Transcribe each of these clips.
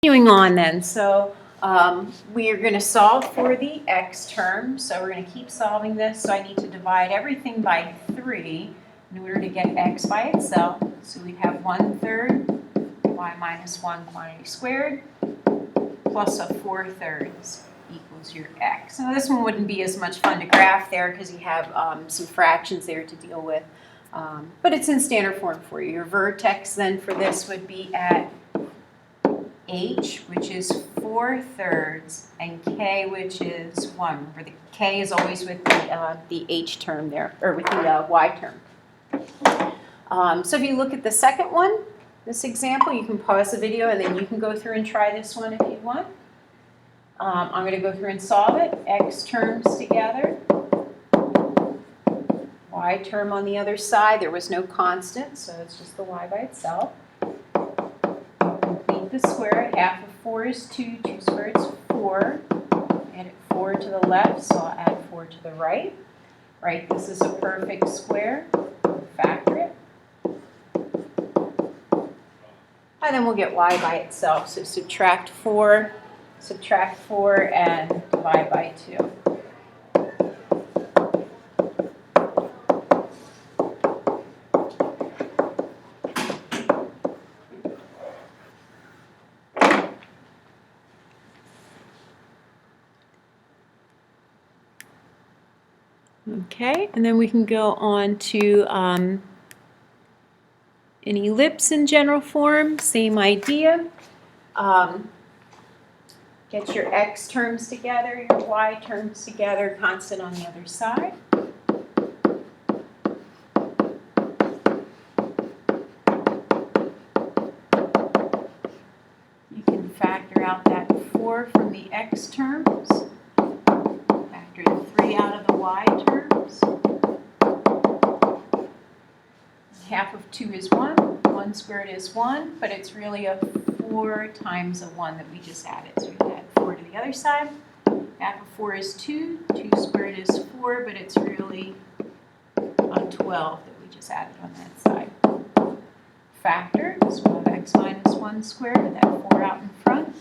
Continuing on then, so we are going to solve for the x term. So we're going to keep solving this. So I need to divide everything by 3 in order to get x by itself. So we have 1/3 y minus 1 quantity squared plus a 4/3 equals your x. Now this one wouldn't be as much fun to graph there because you have some fractions there to deal with. But it's in standard form for you. Your vertex then for this would be at h, which is 4/3, and k, which is 1. Remember, the k is always with the h term there, or with the y term. So if you look at the second one, this example, you can pause the video and then you can go through and try this one if you want. I'm going to go through and solve it. X terms together. Y term on the other side. There was no constant, so it's just the y by itself. Complete the square. Half of 4 is 2. 2 squared is 4. Add 4 to the left, so I'll add 4 to the right. Right, this is a perfect square. Factor it. And then we'll get y by itself. So subtract 4, and divide by 2. Okay, and then we can go on to an ellipse in general form, same idea. Get your x terms together, your y terms together, constant on the other side. You can factor out that 4 from the x terms. Factor the 3 out of the y terms. Half of 2 is 1. 1 squared is 1, but it's really a 4 times a 1 that we just added. So we add 4 to the other side. Half of 4 is 2. 2 squared is 4, but it's really a 12 that we just added on that side. Factor, so we'll have x minus 1 squared with that 4 out in front.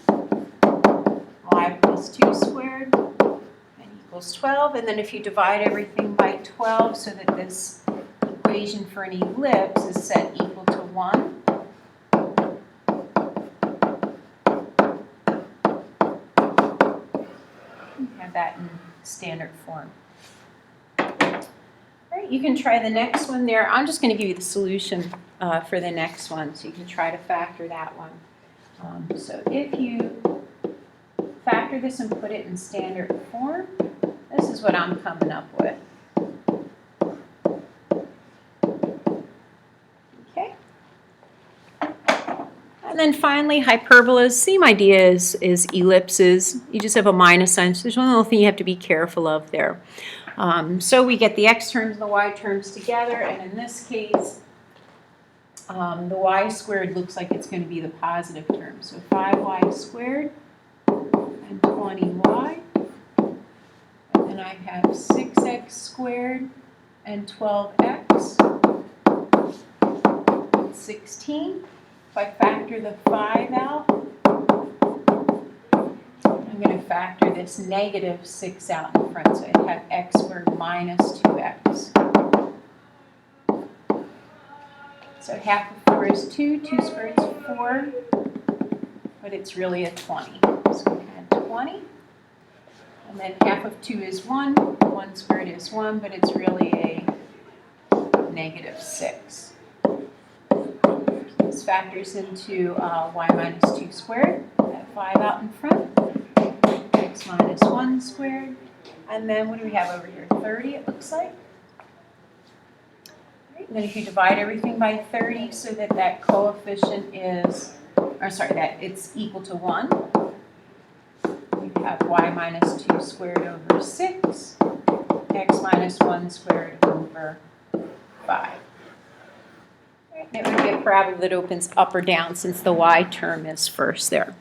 Y plus 2 squared and equals 12. And then if you divide everything by 12 so that this equation for an ellipse is set equal to 1. You have that in standard form. All right, you can try the next one there. I'm just going to give you the solution for the next one, so you can try to factor that one. So if you factor this and put it in standard form, this is what I'm coming up with. And then finally, hyperbolas, same idea as ellipses. You just have a minus sign. So there's one little thing you have to be careful of there. So we get the x terms and the y terms together. And in this case, the y squared looks like it's going to be the positive term. So 5y squared and 20y. And then I have 6x squared and 12x. 16. If I factor the 5 out, I'm going to factor this negative 6 out in front. So I have x squared minus 2x. So half of 4 is 2. 2 squared is 4. But it's really a 20. So we add 20. And then half of 2 is 1. 1 squared is 1, but it's really a negative 6. This factors into y minus 2 squared, that 5 out in front, x minus 1 squared, and then what do we have over here? 30 it looks like. Right, and then if you divide everything by 30 so that that coefficient is, or sorry, that it's equal to 1, you have y minus 2 squared over 6, x minus 1 squared over 5. It would be a parabola that opens up or down since the y term is first there.